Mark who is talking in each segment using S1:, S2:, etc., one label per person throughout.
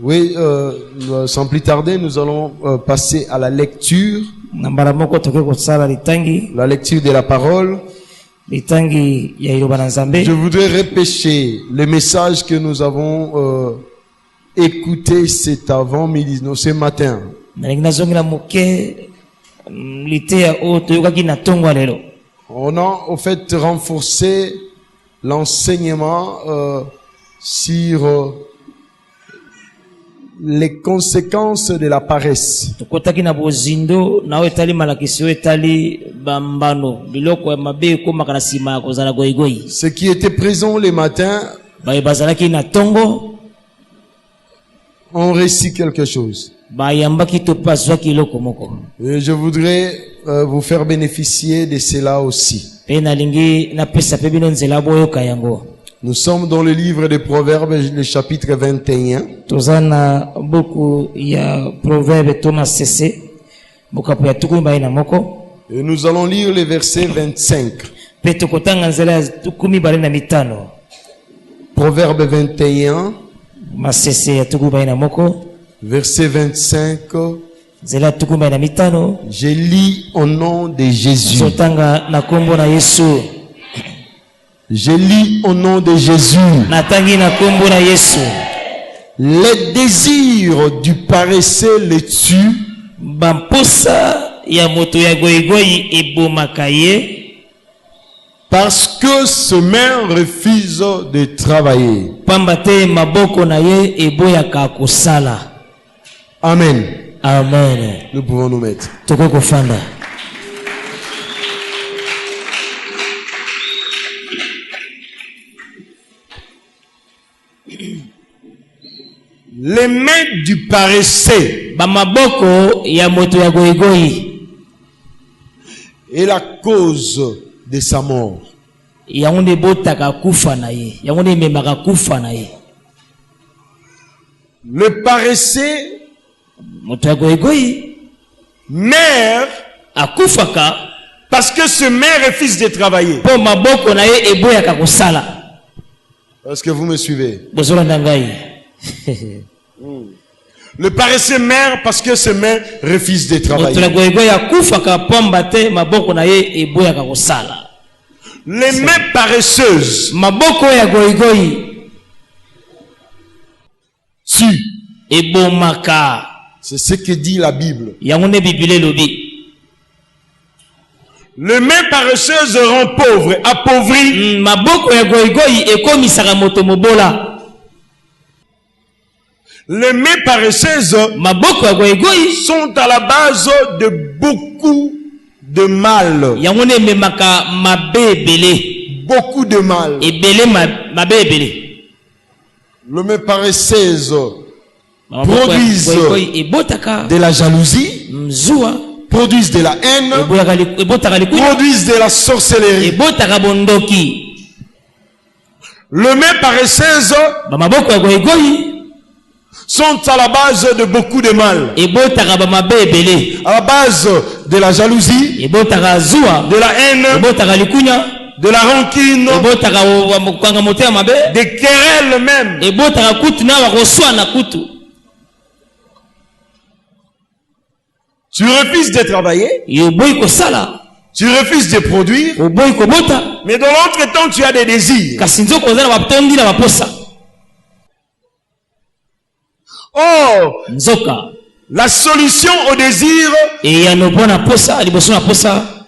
S1: Oui, sans plus tarder, nous allons passer à la lecture. La lecture de la parole. Je voudrais répéter le message que nous avons écouté cet avant-midi, ce matin. On a en fait renforcé l'enseignement sur les conséquences de la paresse. Ce qui était présent le matin, on récit quelque chose. Et je voudrais vous faire bénéficier de cela aussi. Nous sommes dans le livre des Proverbes, le chapitre 21. Et nous allons lire le verset 25. Proverbe 21, verset 25. Je lis au nom de Jésus. Je lis au nom de Jésus. Les désirs du paresseux le tuent. Parce que ce main refuse de travailler. Amen.
S2: Amen.
S1: Nous pouvons nous mettre. Les mains du paresseux est la cause de sa mort. Le paresseux meurt parce que ce maire refuse de travailler. Est-ce que vous me suivez? Le paresseux meurt parce que ce maire refuse de travailler. Les mains paresseuses tuent. C'est ce que dit la Bible. Les mains paresseuses rend pauvre, appauvri. Les mains paresseuses sont à la base de beaucoup de mal. Beaucoup de mal. Les mains paresseuses produisent de la jalousie, produisent de la haine, produisent de la sorcellerie. Les mains paresseuses sont à la base de beaucoup de mal. À la base de la jalousie, de la haine, de la rancune, des querelles même. Tu refuses de travailler, tu refuses de produire, mais dans l'autre temps tu as des désirs. Or, la solution au désir,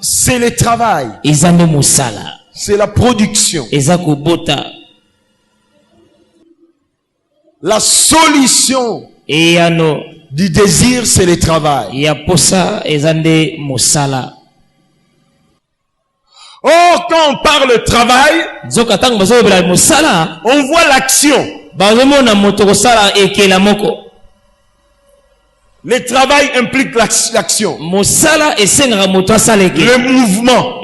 S1: c'est le travail. C'est la production. La solution du désir, c'est le travail. Or, quand on parle de travail, on voit l'action. Le travail implique l'action. Le mouvement.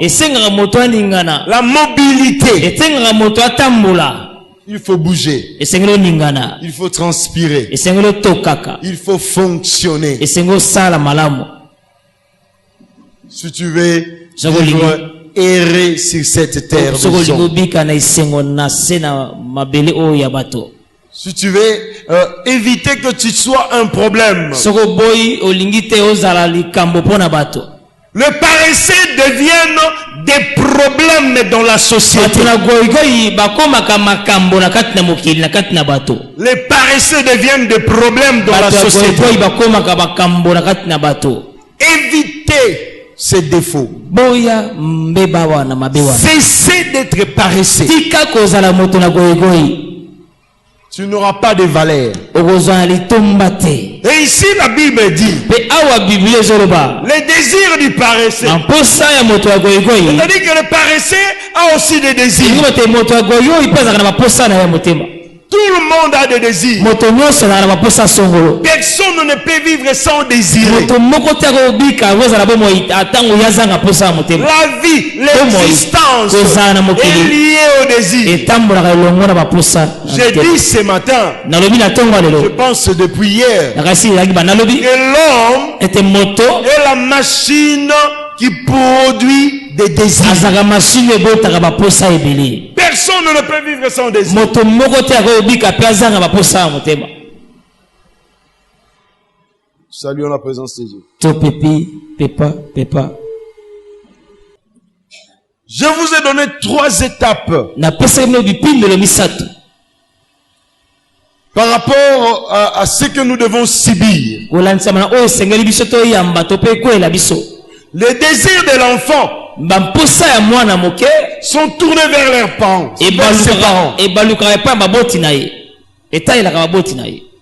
S1: La mobilité. Il faut bouger. Il faut transpirer. Il faut fonctionner. Si tu veux vivre errer sur cette terre, Si tu veux éviter que tu sois un problème. Le paresseux deviennent des problèmes dans la société. Les paresseux deviennent des problèmes dans la société. Évitez ces défauts. Cessez d'être paresseux. Tu n'auras pas de valeur. Et ici la Bible dit les désirs du paresseux. C'est-à-dire que le paresseux a aussi des désirs. Tout le monde a des désirs. Personne ne peut vivre sans désir. La vie, l'existence est liée au désir. J'ai dit ce matin, je pense depuis hier, que l'homme est la machine qui produit des désirs. Personne ne peut vivre sans désir. Saluons la présence de Dieu. Je vous ai donné 3 étapes par rapport à ce que nous devons subir. Les désirs de l'enfant sont tournés vers leurs parents.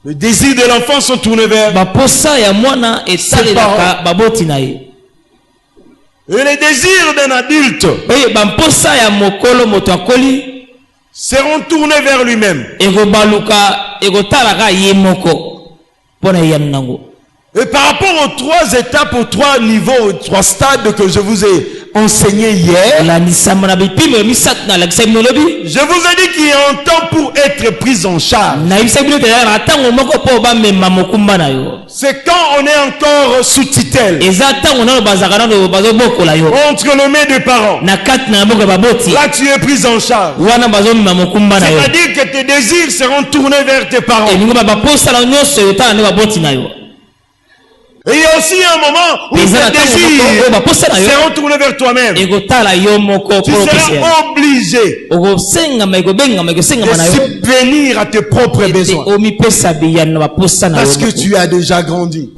S1: Les désirs de l'enfant sont tournés vers ses parents. Et les désirs d'un adulte seront tournés vers lui-même. Et par rapport aux 3 étapes, aux 3 niveaux, aux 3 stades que je vous ai enseigné hier, je vous ai dit qu'il y a un temps pour être pris en charge. C'est quand on est encore sous tutelle, entre les mains des parents. Là tu es pris en charge. C'est-à-dire que tes désirs seront tournés vers tes parents. Et il y a aussi un moment où tes désirs seront tournés vers toi-même. Tu seras obligé de subvenir à tes propres besoins. Parce que tu as déjà grandi.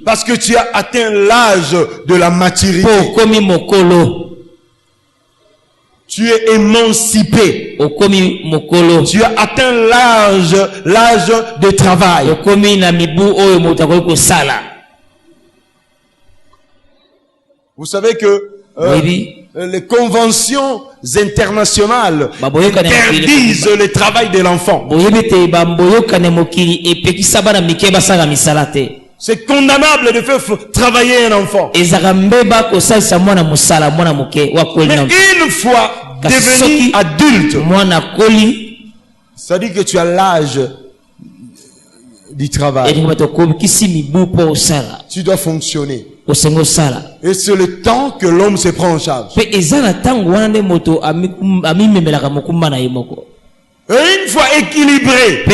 S1: Parce que tu as atteint l'âge de la maturité. Tu es émancipé. Tu as atteint l'âge de travail. Vous savez que les conventions internationales interdisent le travail de l'enfant. C'est condamnable de faire travailler un enfant. Mais une fois devenu adulte, ça dit que tu as l'âge du travail. Tu dois fonctionner. Et c'est le temps que l'homme se prend en charge. Et une fois équilibré,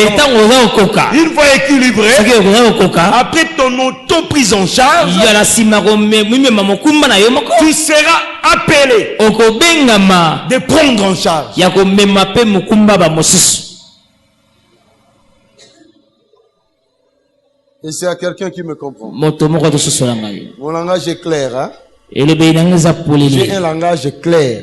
S1: après ton auto-prise en charge, tu seras appelé de prendre en charge. Et c'est à quelqu'un qui me comprend. Mon langage est clair, hein? J'ai un langage clair.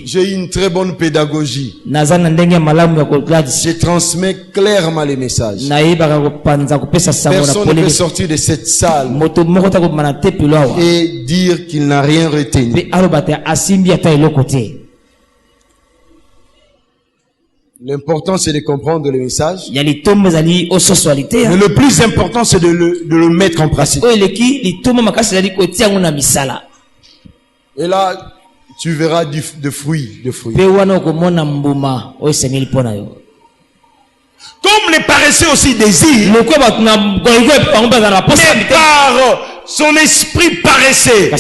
S1: J'ai une très bonne pédagogie. Je transmets clairement les messages. Personne ne peut sortir de cette salle et dire qu'il n'a rien retenu. L'important c'est de comprendre le message. Mais le plus important c'est de le mettre en pratique. Et là, tu verras de fruits. Comme les paresseux aussi désirent, mais par son esprit paresseux,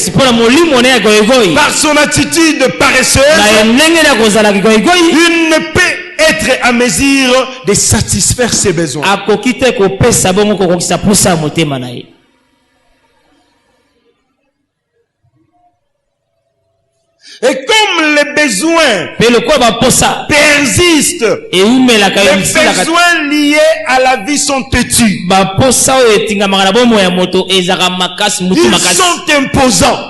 S1: par son attitude paresseuse, il ne peut être à mesure de satisfaire ses besoins. Et comme les besoins persistent, les besoins liés à la vie sont têtus. Ils sont imposants.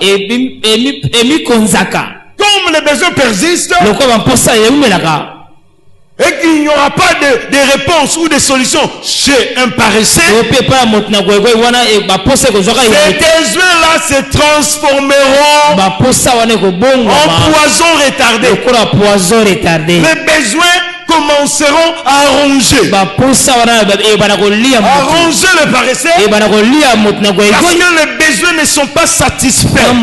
S1: Comme les besoins persistent, et qu'il n'y aura pas de réponse ou de solution chez un paresseux, ces besoins-là se transformeront en poison retardé. Les besoins commenceront à ronger le paresseux, parce que les besoins ne sont pas satisfaits.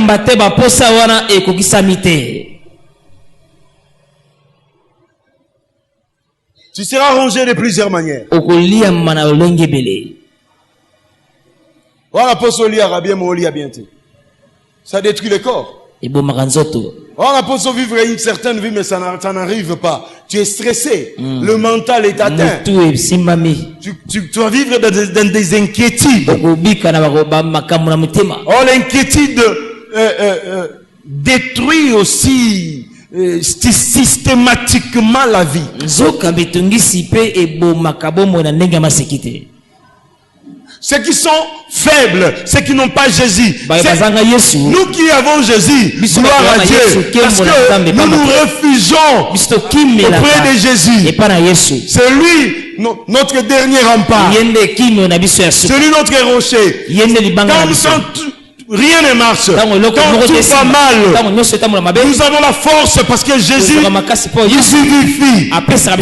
S1: Tu seras rongé de plusieurs manières. Ça détruit le corps. On a pour vivre une certaine vie, mais ça n'arrive pas. Tu es stressé. Le mental est atteint. Tu vas vivre dans des inquiétudes. Oh, l'inquiétude détruit aussi systématiquement la vie. Ceux qui sont faibles, ceux qui n'ont pas Jésus, nous qui avons Jésus, gloire à Dieu, parce que nous nous refugeons auprès de Jésus. C'est lui notre dernier rempart, c'est lui notre rocher. Rien ne marche. Quand tout va mal, nous avons la force parce que Jésus nous vivifie.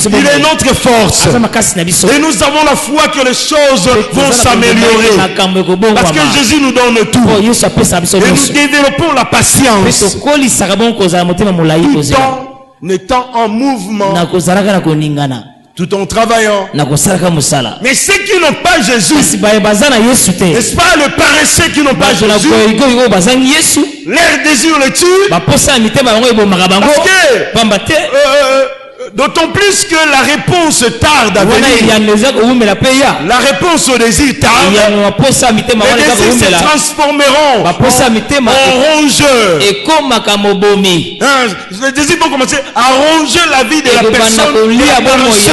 S1: Il est notre force. Et nous avons la foi que les choses vont s'améliorer. Parce que Jésus nous donne tout. Et nous développons la patience. Tout en étant en mouvement. Tout en travaillant. Mais ceux qui n'ont pas Jésus, n'est-ce pas le paresseux qui n'ont pas Jésus, leur désir le tue. Parce que d'autant plus que la réponse tarde à venir. La réponse au désir tarde. Les désirs se transformeront en rongeurs. Les désirs vont commencer à ronger la vie de la personne aborreuse.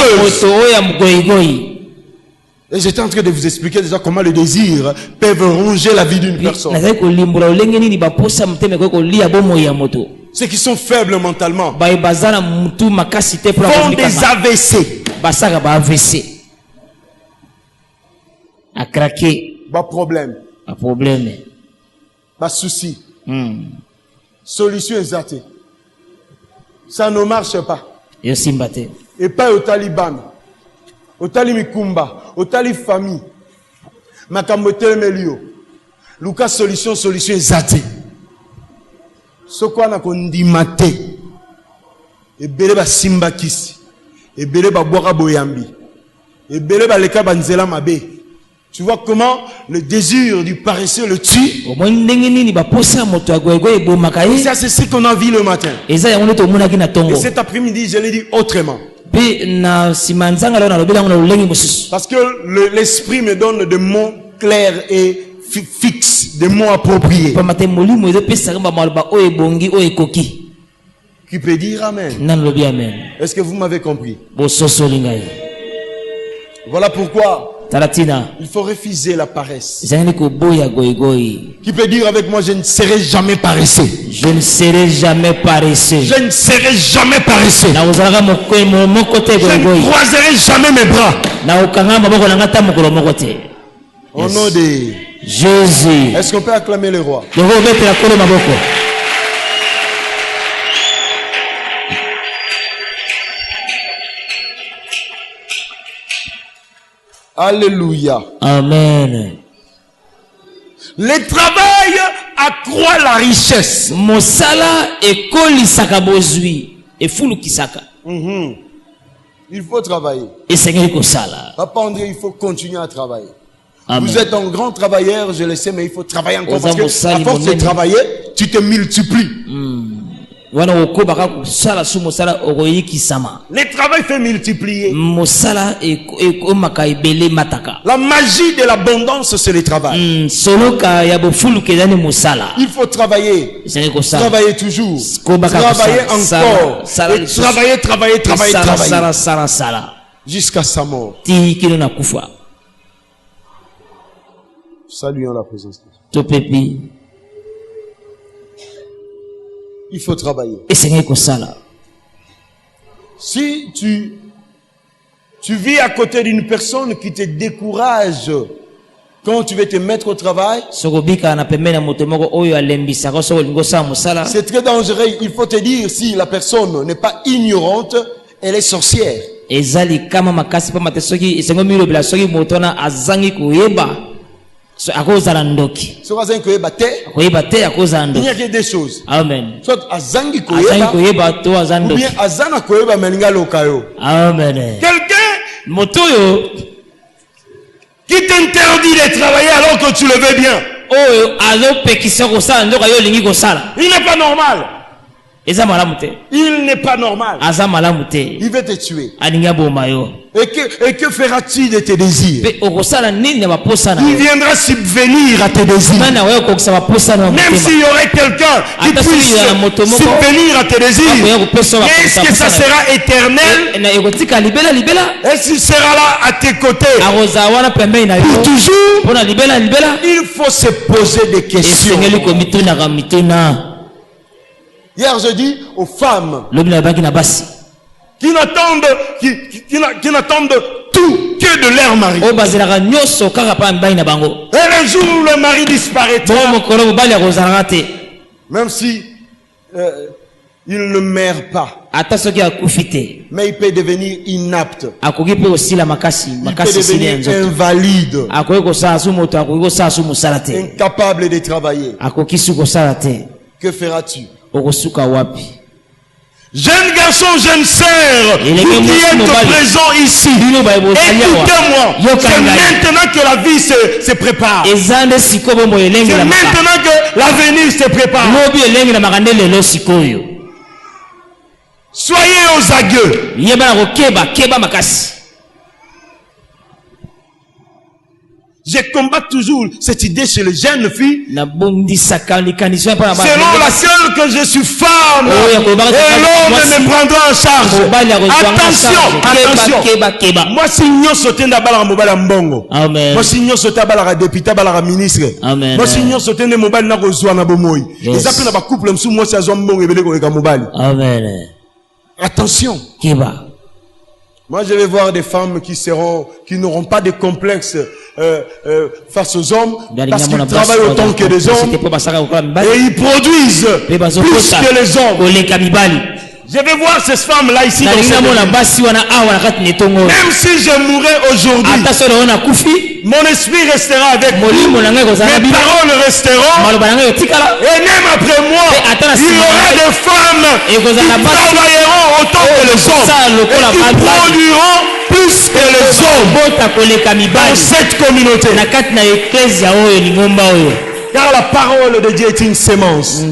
S1: Et j'étais en train de vous expliquer déjà comment les désirs peuvent ronger la vie d'une personne. Ceux qui sont faibles mentalement font des AVC.
S2: À craquer.
S1: Pas problème.
S2: Pas problème.
S1: Pas souci. Solution exatée. Ça ne marche pas. Et pas au Taliban. Au Talimikumba. Au Tali famille. Makamotel Melio. Lucas solution exatée. Ce qu'on a condimate, et beleba simba kisi, et beleba boira boyambi, et beleba leka banzela mabe. Tu vois comment le désir du paresseux le tue? Et ça, c'est ce qu'on a vu le matin. Et cet après-midi, je l'ai dit autrement. Parce que l'esprit me donne des mots clairs et fixe, des mots appropriés. Qui peut dire Amen? Est-ce que vous m'avez compris? Voilà pourquoi il faut refuser la paresse. Qui peut dire avec moi, je ne serai jamais paresseux?
S2: Je ne serai jamais paresseux.
S1: Je ne serai jamais paresseux. Je ne croiserai jamais mes bras. Au nom de
S2: Jésus.
S1: Est-ce qu'on peut acclamer le roi? Alléluia.
S2: Amen.
S1: Le travail accroît la richesse.
S2: Mosala ekoli sakabozui et fulu kisaka.
S1: Il faut travailler.
S2: Et Seigneur kosala.
S1: Papa André, il faut continuer à travailler.
S2: Amen.
S1: Vous êtes un grand travailleur, je le sais, mais il faut travailler encore parce que à force de travailler, tu te multiplies. Le travail fait multiplier. La magie de l'abondance, c'est le travail. Il faut travailler. Travailler toujours. Travailler encore. Travailler. Jusqu'à sa mort. Saluons la présence de Dieu. Il faut travailler. Si tu vis à côté d'une personne qui te décourage quand tu veux te mettre au travail, c'est très dangereux. Il faut te dire, si la personne n'est pas ignorante, elle est sorcière. Il n'y a que des choses. Amen. Soit azangi koyeba ou bien azana koyeba meninga lokayo. Amen. Quelqu'un qui t'interdit de travailler alors que tu le veux bien. Il n'est pas normal. Il n'est pas normal. Il veut te tuer. Et que feras-tu de tes désirs? Il viendra subvenir à tes désirs. Même s'il y aurait quelqu'un qui puisse subvenir à tes désirs, est-ce que ça sera éternel? Est-ce qu'il sera là à tes côtés pour toujours? Il faut se poser des questions. Hier, je dis aux femmes qui n'attendent tout que de leur mari. Et le jour où le mari disparaîtra, même si il ne meurt pas, mais il peut devenir inapte. Il peut devenir invalide, incapable de travailler. Que feras-tu? Jeune garçon, jeune sœur, vous qui êtes présents ici, écoutez-moi. C'est maintenant que la vie se prépare. C'est maintenant que l'avenir se prépare. Soyez aux agueux. Je combats toujours cette idée chez les jeunes filles selon laquelle que je suis femme et l'homme me prendra en charge. Attention. Moi si nous sommes d'abord mobile mbongo. Moi si nous sommes d'abord député d'abord ministre. Moi si nous sommes de mobile na kozwa na bomoyi. Les appels na ba couple msu moi si azwa mbongo ebele ko mobile. Amen. Attention. Moi je vais voir des femmes qui n'auront pas de complexe face aux hommes parce qu'ils travaillent autant que les hommes et ils produisent plus que les hommes. Je vais voir ces femmes-là ici dans ce monde. Même si je mourrais aujourd'hui, mon esprit restera avec vous, mes paroles resteront, et même après moi, il y aura des femmes qui travailleront autant que les hommes et qui produiront plus que les hommes dans cette communauté. Car la parole de Dieu est une sémence.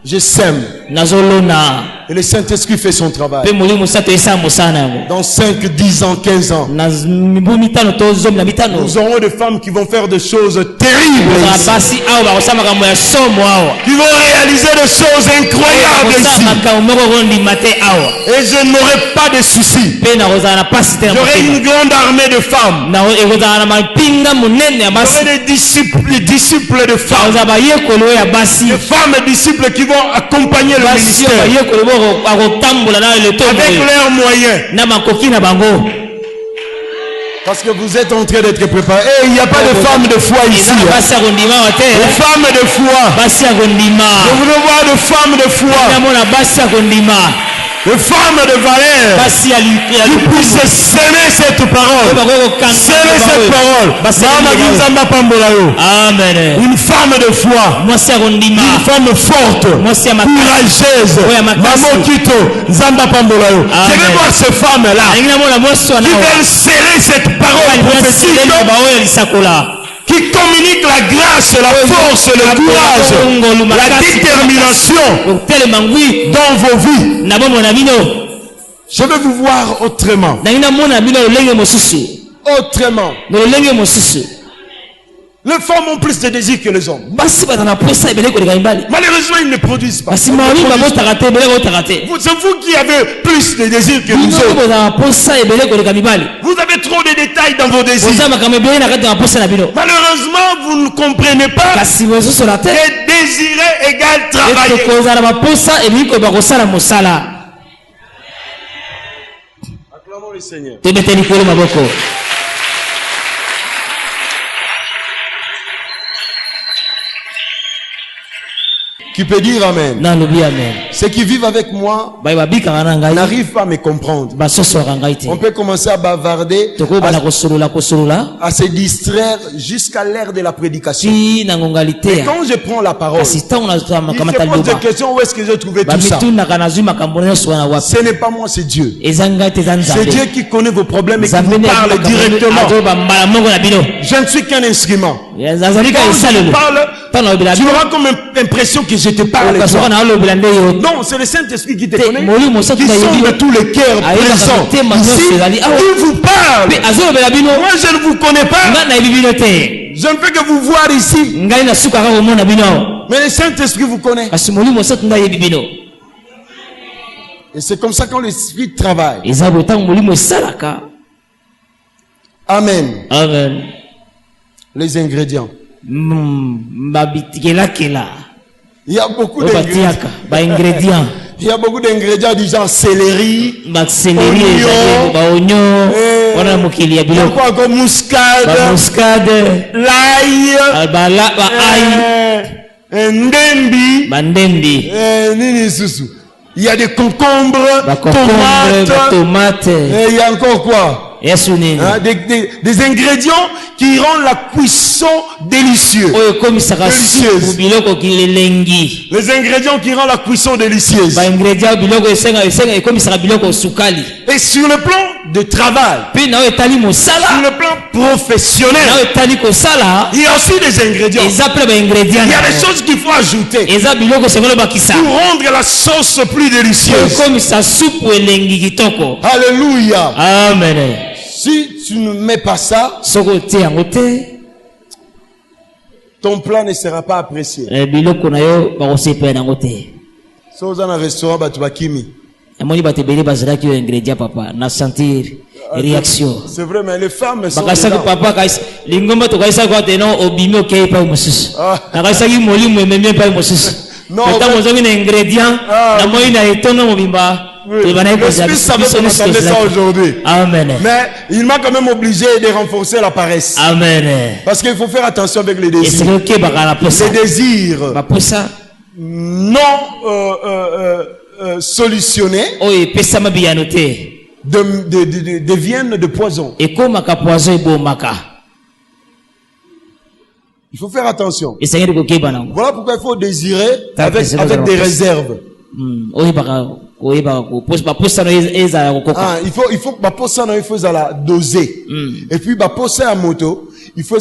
S1: Je sème. Et le Saint-Esprit fait son travail. Dans 5, 10 ans, 15 ans, nous aurons des femmes qui vont faire des choses terribles ici, qui vont réaliser des choses incroyables ici. Et je n'aurai pas de soucis. J'aurai une grande armée de femmes. J'aurai des disciples de femmes. Des femmes disciples qui vont accompagner le ministère avec leurs moyens. Parce que vous êtes en train d'être préparés. Et il n'y a pas de femmes de foi ici. De femmes de foi. Je voudrais voir de femmes de foi. De femmes de valeur qui puissent s'aimer cette parole. S'aimer cette parole. Amen. Une femme de foi. Une femme forte. Courageuse. Maman Kito. Zamba Pambolao. Je vais voir ces femmes-là qui veulent serrer cette parole prophétique, qui communique la grâce l'audace, la force, le courage, la détermination dans vos vies. Je veux vous voir autrement. Autrement. Les femmes ont plus de désir que les hommes. Malheureusement, ils ne produisent pas. C'est vous qui avez plus de désir que les autres. Vous avez trop de détails dans vos désirs. Malheureusement, vous ne comprenez pas que désirer égale travailler. Acclamons le Seigneur. Qui peut dire Amen. Ceux qui vivent avec moi n'arrivent pas à me comprendre. On peut commencer à bavarder, à se distraire jusqu'à l'heure de la prédication. Et quand je prends la parole, il se pose des questions, où est-ce que j'ai trouvé tout ça? Ce n'est pas moi, c'est Dieu. C'est Dieu qui connaît vos problèmes et qui vous parle directement. Je ne suis qu'un instrument. Quand je parle, tu auras comme impression que je te parle. Non, c'est le Saint-Esprit qui te connaît, qui sonde tous les cœurs présents ici. Il vous parle. Moi, je ne vous connais pas. Je ne fais que vous voir ici. Mais le Saint-Esprit vous connaît. Et c'est comme ça quand l'Esprit travaille. Amen.
S2: Amen.
S1: Les ingrédients. Il y a beaucoup d'ingrédients. Il y a beaucoup d'ingrédients du genre céleri, oignon, encore muscade, l'ail, ndembi, il y a des concombres, tomates, et il y a encore quoi? Des ingrédients qui rendent la cuisson délicieuse. Les ingrédients qui rendent la cuisson délicieuse. Et sur le plan de travail, sur le plan professionnel, il y a aussi des ingrédients. Il y a des choses qu'il faut ajouter pour rendre la sauce plus délicieuse. Alléluia.
S2: Amen.
S1: Si tu ne mets pas ça, ton plan ne sera pas apprécié. Si vous êtes dans un restaurant, tu vas kimi. C'est vrai, mais les femmes sont l'esprit savait qu'on entendait ça aujourd'hui.
S2: Amen.
S1: Mais il m'a quand même obligé de renforcer la paresse.
S2: Amen.
S1: Parce qu'il faut faire attention avec les désirs. Les désirs non solutionnés deviennent de poison. Il faut faire attention. Voilà pourquoi il faut désirer avec des réserves. Il faut que il faut doser. Et puis poser à moto, il faut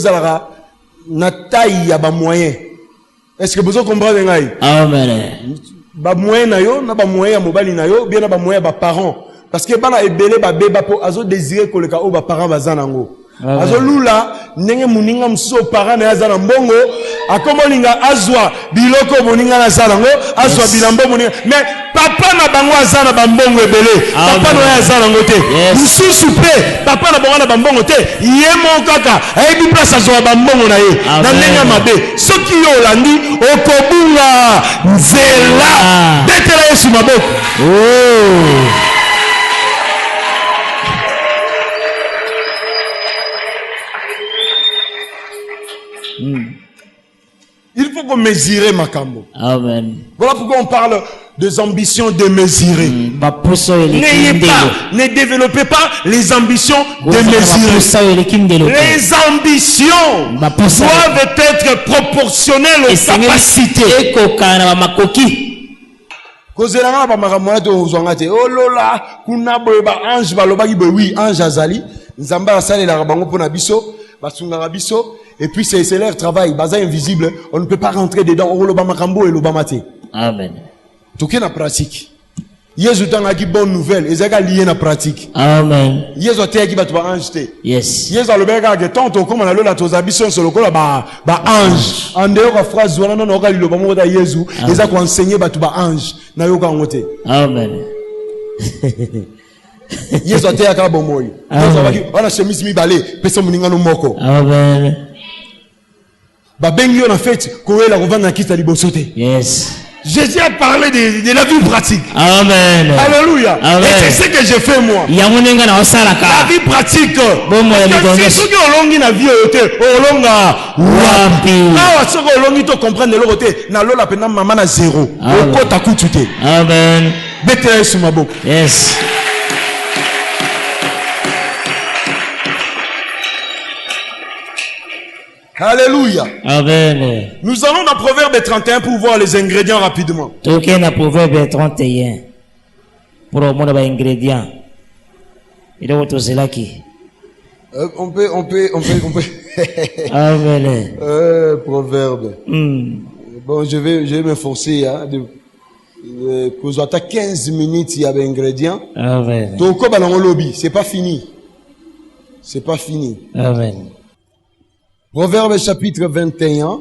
S1: na taille ya ba moyen. Est-ce que vous comprenez?
S2: Amen.
S1: Ba moyen na yo, na ba moyen ya mobali na yo, bien na ba moyen ba parents. Parce que bana ebele ba beba po azo désirer ko le ka o ba parents bazanango. Azo lula ndenge muninga mso parents na yazana mbongo, akomolinga azwa biloko moninga na zanango, azwa bilambo moninga. Mais papa na bango azana bambongo ebele. Papa no yazana ngote. Mususu pe papa na bango na bambongo te. Yemo kaka, ebi place azwa bambongo na ye. Na ndenge mabe. Soki yo landi okobunga nzela. Betela Yesu maboko. Il faut qu'on mesure Makambo.
S2: Amen.
S1: Voilà pourquoi on parle des ambitions démesurées. N'ayez pas, ne développez pas les ambitions démesurées. Les ambitions doivent être proportionnelles aux capacités. Kozeranga ba makamwa to ozwanga te. Oh lola, kuna boye ba ange ba lobaki boye oui, ange azali. Nzamba asali la bango pona biso, ba sunga biso. Et puis c'est leur travail. Baza invisible. On ne peut pas rentrer dedans. On l'obama kambo et l'obama te.
S2: Amen.
S1: Tout est en pratique. Yesu tanga ki bonne nouvelle. Ezaka lié na pratique.
S2: Amen.
S1: Yesu te ki batu ba ange te.
S2: Yes.
S1: Yesu alobeka ke tonto koma na lola tozabiso solo kola ba ange. Ande yo phrase wana non okali loba mo da Yesu. Eza ko enseigner batu ba ange na yo ka ngote.
S2: Amen.
S1: Yesu te ya ka bomoyi. Yesu abaki wana chemise mi balé pesa muninga no moko.
S2: Amen.
S1: Ba bengi yo na fête ko ela ko vanga kita liboso te.
S2: Yes.
S1: Jésus a parlé de la vie pratique.
S2: Amen.
S1: Alléluia.
S2: Amen.
S1: Et c'est ce que j'ai fait moi.
S2: La
S1: vie pratique. Si ce que olongi na vie ote, olonga wapi. Ah, ce que olongi to comprendre le côté, na lola pena maman na zéro. Oko takutu te.
S2: Amen.
S1: Bete sur ma boque.
S2: Yes.
S1: Alléluia.
S2: Amen.
S1: Nous allons dans Proverbe 31 pour voir les ingrédients rapidement.
S2: Ok, dans Proverbe 31. Pour le monde des ingrédients. Il est autour de là qui.
S1: On peut.
S2: Amen.
S1: Proverbe. Bon, je vais m'efforcer que j'attends 15 minutes, il y a des ingrédients.
S2: Amen.
S1: Donc, comme dans le lobby, c'est pas fini. C'est pas fini.
S2: Amen.
S1: Proverbe chapitre 21.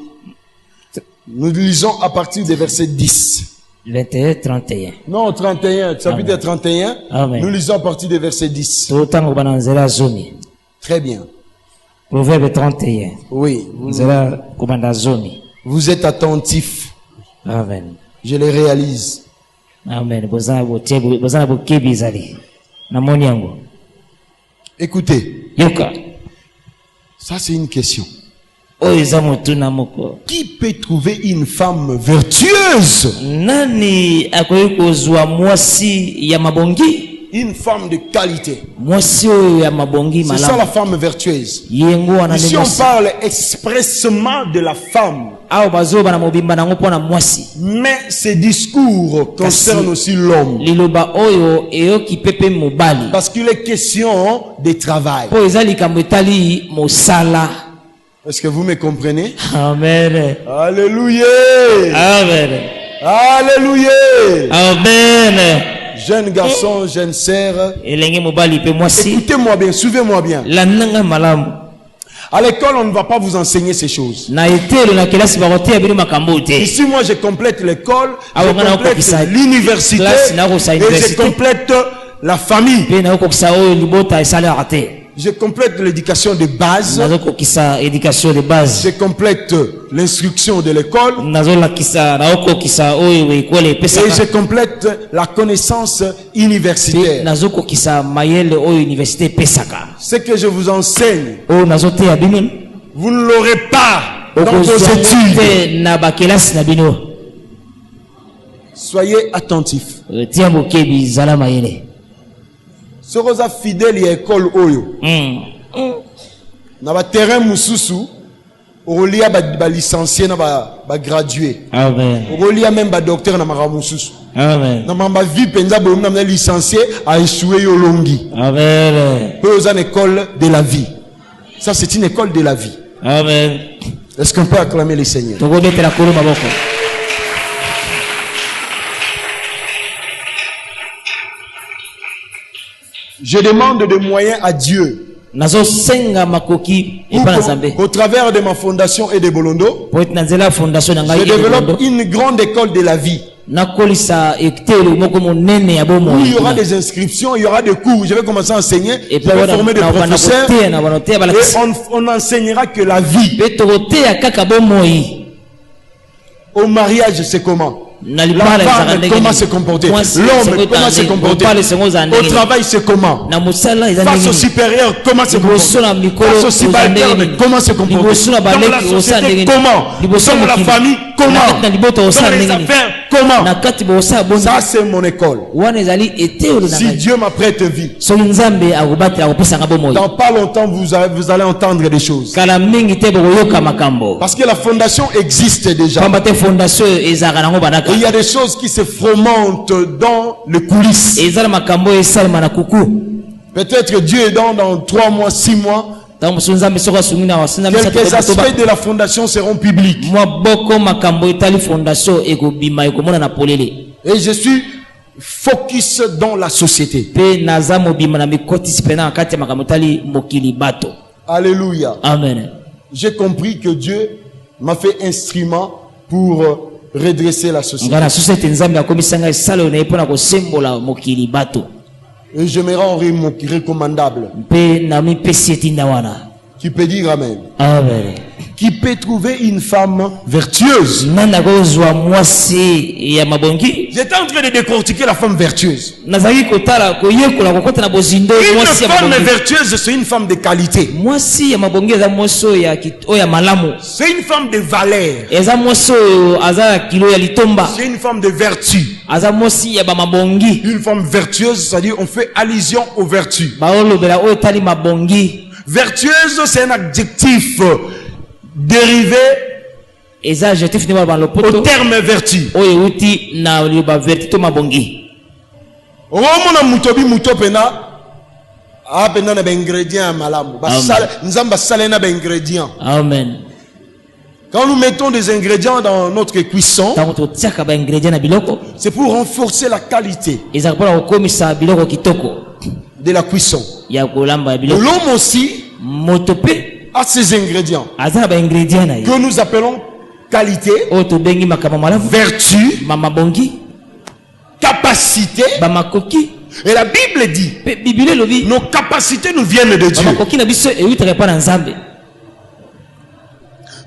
S1: Nous lisons à partir du verset 10.
S2: 21, 31.
S1: Non, 31. Chapitre 31. Amen. Nous lisons à partir du verset 10. Très bien.
S2: Proverbe 31.
S1: Oui. Vous êtes attentifs.
S2: Amen.
S1: Je les réalise.
S2: Amen.
S1: Écoutez.
S2: Yoka.
S1: Ça, c'est une question. Qui peut trouver une femme vertueuse? Une femme de qualité. C'est ça la femme vertueuse. Ici on parle expressement de la femme. Mais ce discours concerne aussi l'homme. Parce qu'il est question de travail. Est-ce que vous me comprenez?
S2: Amen.
S1: Alléluia.
S2: Amen.
S1: Alléluia.
S2: Amen.
S1: Jeune garçon, jeune sœur, écoutez-moi bien, suivez-moi bien. À l'école, on ne va pas vous enseigner ces choses. Ici, moi, je complète l'école, je complète l'université et je complète la famille. Je complète l'éducation de base. Je complète l'instruction de l'école. Et je complète la connaissance universitaire. Ce que je vous enseigne, vous ne l'aurez pas dans vos études. Soyez attentifs. Soroza fidèle ya école oyo. Na ba terrain mususu, olia ba licencié na ba gradué.
S2: Amen.
S1: Olia même ba docteur na mara mususu.
S2: Amen.
S1: Na mamba vie penza bo na licencié a échoué yo longi.
S2: Amen.
S1: Peu aux école de la vie. Ça c'est une école de la vie.
S2: Amen.
S1: Est-ce qu'on peut acclamer le Seigneur? Je demande des moyens à Dieu. Au travers de ma fondation et de Bolondo, je développe une grande école de la vie. Où il y aura des inscriptions, il y aura des cours. Je vais commencer à enseigner. Je vais former des professeurs. Et on n'enseignera que la vie. Au mariage, c'est comment? La femme, comment se comporter? L'homme, comment se comporter? Au travail, c'est comment? Face au supérieur, comment se comporter? Face au subalterne, comment se comporter? Dans la société, comment? Dans la famille, comment? Dans les affaires, comment? Ça, c'est mon école. Si Dieu m'apprête vie, dans pas longtemps, vous allez entendre des choses. Parce que la fondation existe déjà. Il y a des choses qui se fomentent dans le coulisses. Peut-être Dieu est dans 3 mois, 6 mois, Quelques aspects de la fondation seront publics. Et je suis focus dans la société. Alléluia.
S2: Amen.
S1: J'ai compris que Dieu m'a fait instrument pour redresser la société. Et je me rends recommandable. Qui peut dire amen.
S2: Amen.
S1: Qui peut trouver une femme vertueuse.
S2: J'étais en
S1: train de décortiquer la femme vertueuse. Une femme vertueuse, c'est une femme de qualité. C'est une femme de valeur. C'est une femme de vertu. Une femme vertueuse, c'est-à-dire on fait allusion aux vertus. Vertueuse, c'est un adjectif dérivé au terme vertu.
S2: Amen.
S1: Quand nous mettons des ingrédients dans notre cuisson, c'est pour renforcer la qualité de la cuisson. L'homme aussi a ces ingrédients que nous appelons qualité, vertu, capacité. Et la Bible dit nos capacités nous viennent de Dieu.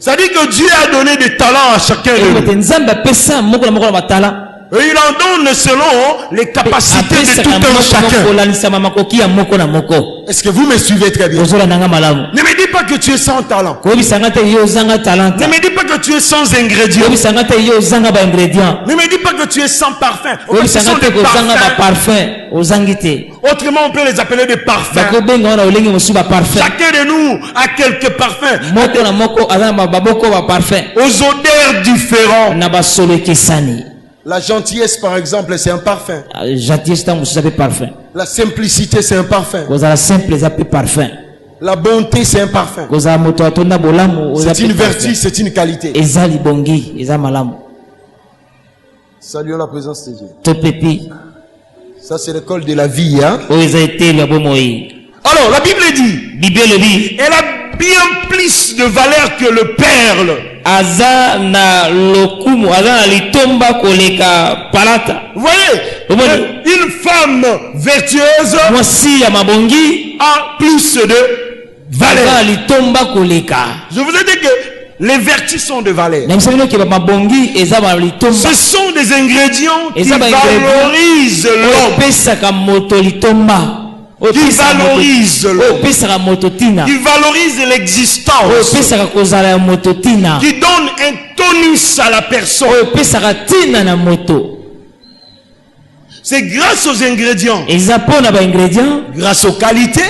S1: C'est-à-dire que Dieu a donné des talents à chacun de nous. Et il en donne selon les capacités de tout un chacun. Est-ce que vous me suivez très bien? Ne me dis pas que tu es sans talent. Ne me dis pas que tu es sans ingrédients. Ne me dis pas que tu es sans parfum. Ce sont des parfums. Autrement, on peut les appeler des parfums. Chacun de nous a quelques parfums. Aux odeurs différentes. La gentillesse, par exemple, c'est un parfum. La simplicité, c'est un parfum. La bonté, c'est un parfum. C'est une vertu, c'est une qualité. Saluons la présence de Dieu. Ça, c'est l'école de la vie. Hein? Alors, la Bible dit, elle a bien plus de valeur que le perle. Vous voyez, une femme vertueuse a plus de valeur. Je vous ai dit que les vertus sont de valeur. Ce sont des ingrédients qui valorisent l'homme. Qui valorise l'homme, qui valorise l'existence, qui donne un tonus à la personne. C'est grâce aux ingrédients, grâce aux qualités,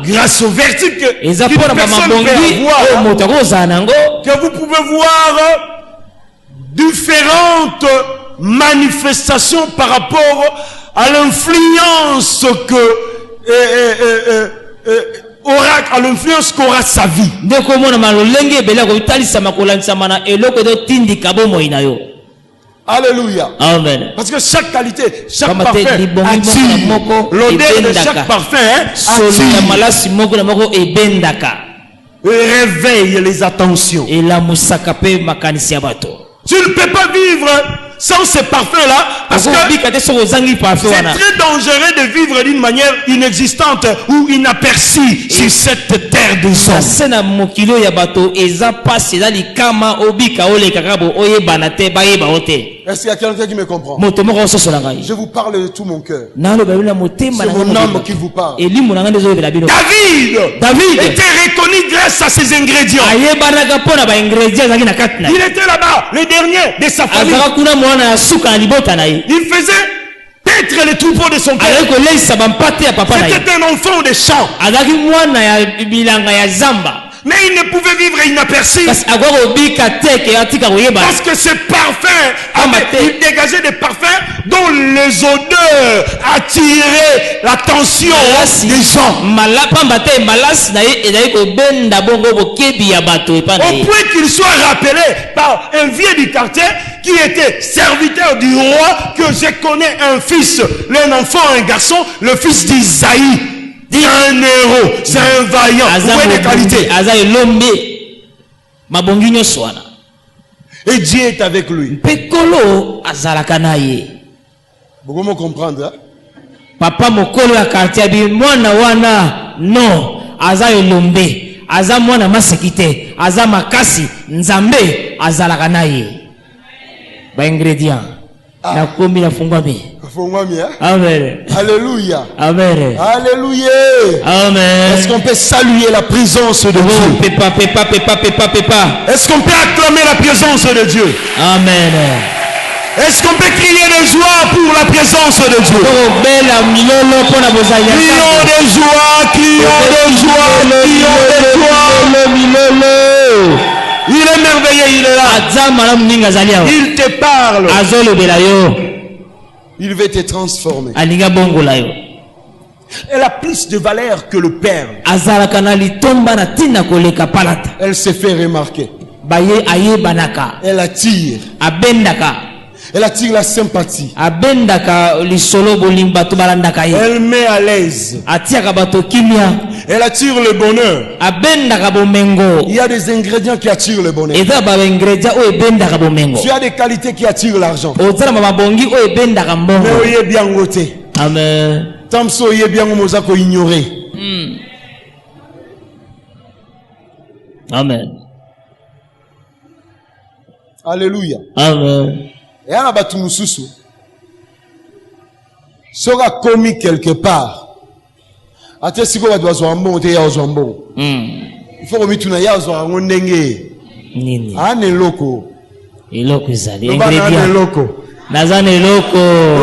S1: grâce aux vertus que vous pouvez voir différentes manifestations par rapport à l'influence qu'aura sa vie. Alléluia.
S2: Amen.
S1: Parce que chaque qualité, chaque parfum attire. L'odeur de chaque parfum attire. Réveille les attentions. Tu ne peux pas vivre sans ces parfums-là, parce que c'est très dangereux de vivre d'une manière inexistante ou inaperçue sur cette terre de sang. Est-ce qu'il y a quelqu'un qui me comprend? Je vous parle de tout mon cœur. C'est mon âme qui vous parle. David était reconnu grâce à ses ingrédients. Il était là-bas, le dernier de sa famille. Il faisait paître les troupeaux de son père. C'était un enfant de champ. Mais il ne pouvait vivre inaperçu. Parce que ce parfum, il dégageait des parfums dont les odeurs attiraient l'attention des gens. Au point qu'il soit rappelé par un vieux du quartier qui était serviteur du roi, que je connais un fils, un enfant, un garçon, le fils d'Isaïe. C'est un héros, c'est un vaillant, vous voyez des qualités. Et Dieu est avec lui. Vous pouvez me comprendre, hein?
S2: Papa mokolo ya quartier bi mwana wana no aza elombe aza mwana masekite aza makasi nzambe azalaka naye ba ingrédients na kombi na fungwami. Amen.
S1: Alléluia.
S2: Amen.
S1: Alléluia.
S2: Amen.
S1: Est-ce qu'on peut saluer la présence de Dieu? Est-ce qu'on peut acclamer la présence de Dieu?
S2: Amen.
S1: Est-ce qu'on peut crier de joie pour la présence de Dieu? Crions de joie, crions de joie, crions de joie. Il est merveilleux, il est là. Il te parle. Il veut te transformer. Elle a plus de valeur que le Père. Elle se fait remarquer. Elle attire. Elle attire la sympathie. Elle met à l'aise. Elle attire le bonheur. Il y a des ingrédients qui attirent le bonheur. Tu as des qualités qui attirent l'argent. Mais oyé bien goté.
S2: Amen.
S1: Tamso oyé bien mozako ignorer.
S2: Amen.
S1: Alléluia.
S2: Amen.
S1: Et à la batumususu, sera commis quelque part. Ate siko ba dozo ambo te ya ozo ambo. Il faut remettre na ya ozo ngondenge.
S2: Nini?
S1: Ane loko.
S2: Eloko izali.
S1: Ingrédient. Loko.
S2: Nazana eloko.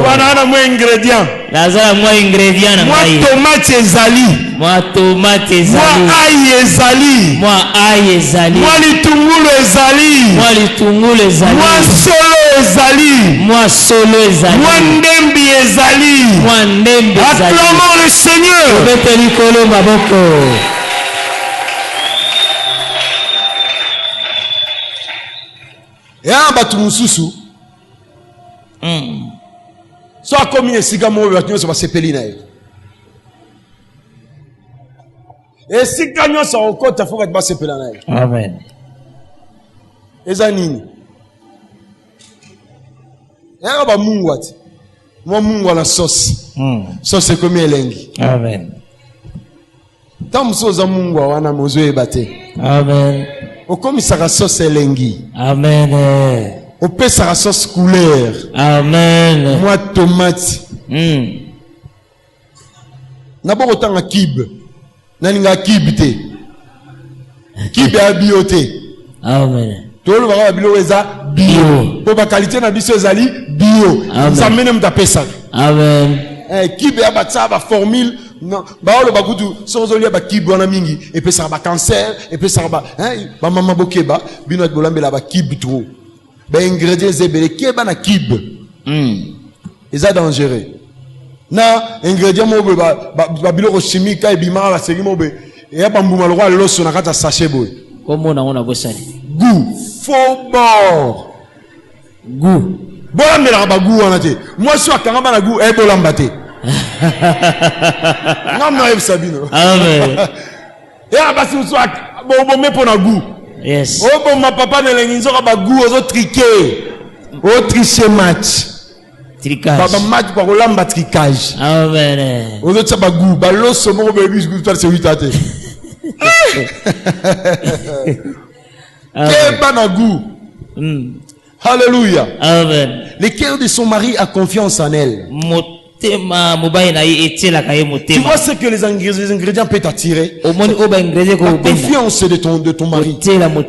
S1: Wana mo ingrédient.
S2: Nazana mo ingrédient na mai.
S1: Moi tomate ezali.
S2: Moi tomate ezali.
S1: Moi ail ezali.
S2: Moi ail ezali.
S1: Moi litungulu ezali.
S2: Moi litungulu ezali.
S1: Moi solo ezali.
S2: Moi solo ezali.
S1: Moi ndembi ezali.
S2: Moi ndembi ezali.
S1: Acclamons le Seigneur.
S2: Obeteli kolo maboko.
S1: Et un batumususu. So comme esika mo batunyo so basepeli na ye. Esika nyo so okota foka basepela na ye.
S2: Amen.
S1: Eza nini? Ya ba mungu ati. Mo mungu na sauce. Sauce comme elengi.
S2: Amen.
S1: Tamso za mungu wana mozo ebate.
S2: Amen.
S1: Okomisaka sauce elengi.
S2: Amen.
S1: On peut sa sauce couleur.
S2: Amen.
S1: Moi tomate. N'abord autant à kib. Naninga kibite. Kib a bioté.
S2: Amen.
S1: Tout le monde a bio bio. Pour la qualité na biso ezali bio. Ça mène me taper ça.
S2: Amen.
S1: Kib a batsa ba formule. Non, ba le bagudu sans olia ba kib wana mingi et puis ça ba cancer et puis ça ba ba mama bokeba bino bolambe la ba kib trop. Ben ingrédients zébélé keba na kib. Ils dangereux. Na ingrédients mo ba biloko chimique et bima la série mo be et ya bambuma le roi loso na kata sachet boy.
S2: Comment on a bossali?
S1: Goût, faux bord.
S2: Goût.
S1: Bolambe la ba goût wana te. Moi so akanga na goût e bolamba te. Ngam na Sabino.
S2: Amen.
S1: Et abasi so bo me pona goût.
S2: Yes.
S1: Oh bon ma papa ne l'enginzo ba goût aux autres triquer. Au tricher match.
S2: Tricage.
S1: Baba match ba kolamba tricage.
S2: Amen.
S1: Aux autres ba goût ba loso mo be bis goût c'est 8 até. Quel bana goût. Alléluia.
S2: Amen.
S1: Le cœur de son mari a confiance en elle. Tu vois ce que les ingrédients peuvent attirer? La confiance de ton mari. Si on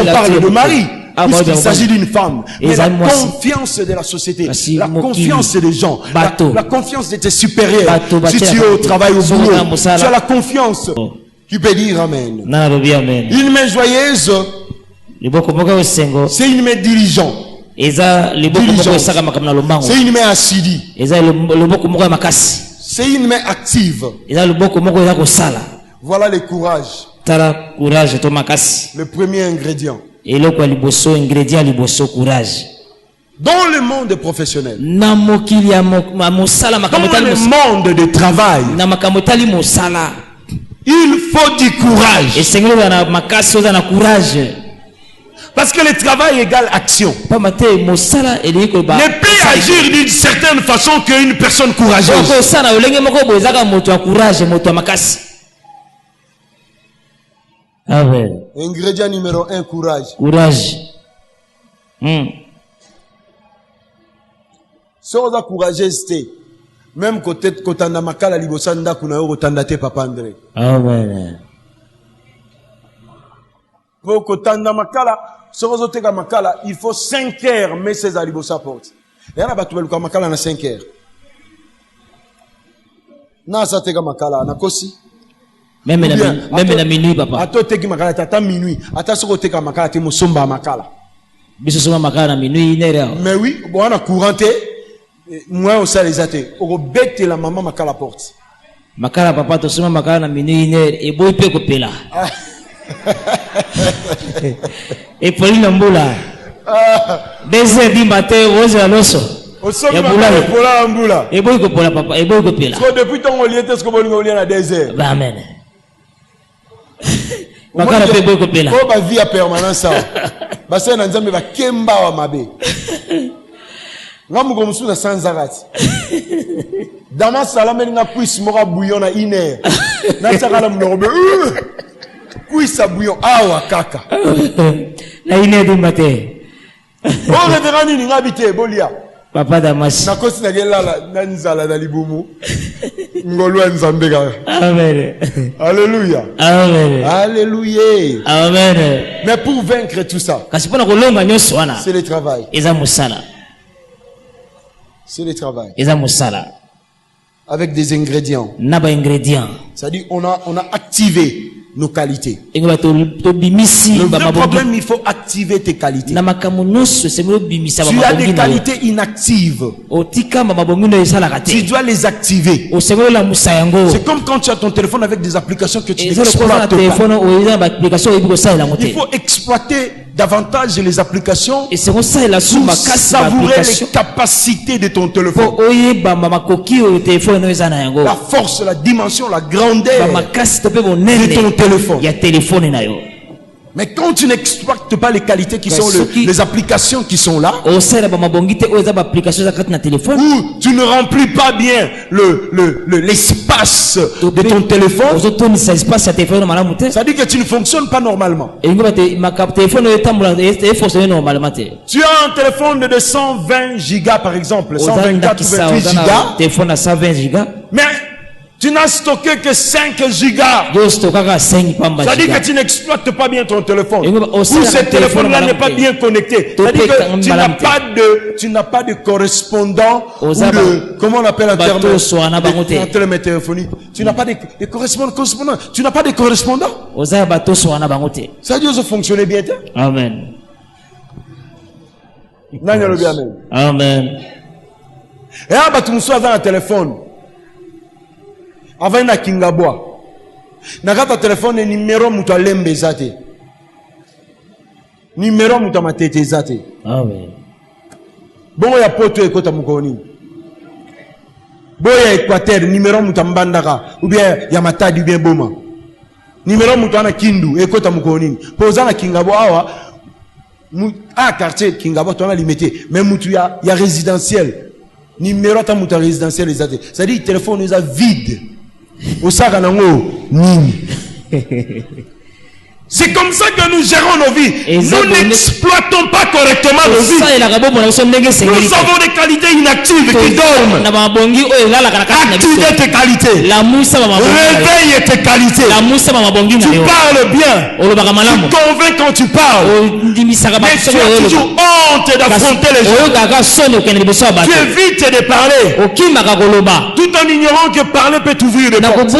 S1: parle de mari, puisqu'il s'agit d'une femme, mais la confiance de la société, la confiance des gens, la confiance de tes supérieurs. Si tu es au travail, au boulot, tu as la confiance. Qui peut dire amen?
S2: Amen.
S1: Une main joyeuse, c'est une main dirigeante. C'est une main assidue. C'est une main active. Voilà le courage. Le premier ingrédient. Dans le monde professionnel, dans le monde de travail, il faut du courage. Parce que le travail égale action. Ne peut agir d'une certaine façon qu'une personne courageuse.
S2: Amen.
S1: Ingrédient numéro 1, courage.
S2: Courage.
S1: Si on a courageuse, même côté kotanda makala libosanda kuna yo kotanda te papa André.
S2: Amen.
S1: Pour kotanda makala, si on a makala, il faut 5 heures mais c'est à libosa porte. Et là batu beluka makala na 5 heures. Na sa tega makala na kosi.
S2: Même na minuit papa.
S1: Ato tegi makala tata minuit. Ata soko tega makala te musomba makala.
S2: Biso soma makala na minuit inere.
S1: Mais oui, bon on a couranté. Moi on sait les athées. On bête la maman makala porte.
S2: Makala papa to soma makala na minuit inere e boy pe ko pela. Et Pauline Mbula. Désert du matin rose à l'osso.
S1: Au sommet Pola Mbula.
S2: Et boy ko pola papa e boy ko pela.
S1: Parce que depuis ton olier est-ce que bolingo olier na désert.
S2: Amen. Makala pe boy ko pela.
S1: Ko ba vie à permanence ça. Ba ça na nzambe ba kemba wa mabe. Ngamu ko musu na sanzarati. Dama salama nga puisse mora bouillon na iner. Na tsaka la mnobe. Puisse bouillon awa kaka.
S2: La iner du matin.
S1: Oh révérend ni ngabité bolia.
S2: Papa Damas.
S1: Na kosi na gelala na nzala na libumu. Ngolo nzambe ga.
S2: Amen.
S1: Alléluia.
S2: Amen.
S1: Alléluia.
S2: Amen.
S1: Mais pour vaincre tout ça,
S2: c'est le
S1: travail. C'est le travail. Avec des ingrédients. C'est-à-dire on a activé nos qualités. Le vrai problème, il faut activer tes qualités. Tu as des qualités inactives. Tu dois les activer. C'est comme quand tu as ton téléphone avec des applications que tu n'exploites pas. Il faut exploiter davantage les applications pour savourer les capacités de ton téléphone. La force, la dimension, la grandeur de ton téléphone. Mais quand tu n'exploites pas les qualités qui sont les applications qui sont là, ou tu ne remplis pas bien l'espace de ton téléphone, ça dit que tu ne fonctionnes pas normalement. Tu as un téléphone de 120 gigas par exemple, 124 ou 28 gigas, mais tu n'as stocké que 5 gigas. Ça dit que tu n'exploites pas bien ton téléphone. Ou ce téléphone-là n'est pas bien connecté. Ça dit que tu n'as pas de correspondant ou de, comment on appelle un terme téléphonique. Tu n'as pas de correspondant. Tu n'as pas de correspondant. Ça dit que ça fonctionne bien.
S2: Amen.
S1: Amen. Et là, tu me sois dans un téléphone. Avant na kingabwa nakata téléphone numéro mutu alembe zate numéro mutu matete zate.
S2: Amen.
S1: Bongo ya poto ekota mukoni boya Équateur numéro mutu mbandaka ou bien ya matadi ou bien boma numéro mutu ana kindu ekota mukoni poza na kingabwa awa quartier kingabwa to na limité mais mutu ya résidentiel numéro ta mutu résidentiel zate ça dit téléphone est vide. Osaka nango nini. C'est comme ça que nous gérons nos vies. Nous n'exploitons pas correctement nos vies. Nous avons des qualités inactives qui dorment. Activez tes qualités. Réveille tes qualités. Tu parles bien. Tu convaincs quand tu parles. Mais tu as toujours honte d'affronter les gens. Tu évites de parler. Tout en ignorant que parler peut t'ouvrir des portes.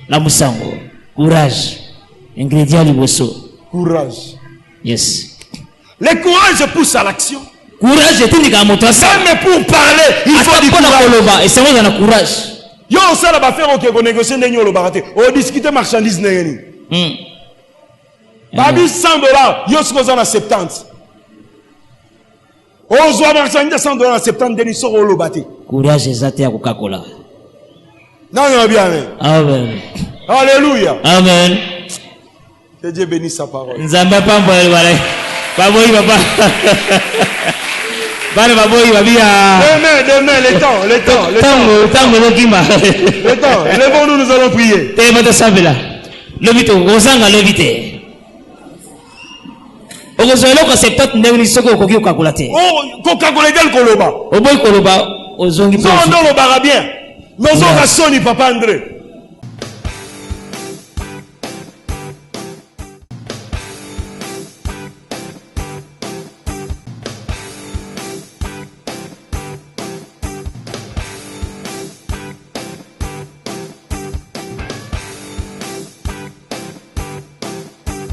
S2: La musango, courage, ingrédient liboso.
S1: Courage.
S2: Yes.
S1: Le courage pousse à l'action.
S2: Courage est une gamotosa.
S1: Mais pour parler, il faut du courage.
S2: Et c'est moi qui ai le courage.
S1: Yo, ça va faire on négocie n'enyo le baraté. On discute marchandise n'enyo. Babi $100, yo ce qu'on a 70. On soit marchandise $100 à 70 deni soro le baté.
S2: Courage exacté à Coca-Cola.
S1: Non, non, bien.
S2: Amen.
S1: Alléluia.
S2: Amen.
S1: Que Dieu bénisse sa parole.
S2: Nzamba pamba elwale. Baboyi baba. Bale baboyi babia.
S1: Demain, le temps. Levons-nous, nous allons prier.
S2: Te sabela. Levito, ozanga levite. Okozolo ko septat ndengni soko ko Coca-Cola te.
S1: Oh, Coca-Cola del koloba.
S2: Oboy koloba ozongi.
S1: Non, non, le bara bien. Nous avons Sony, Papa André.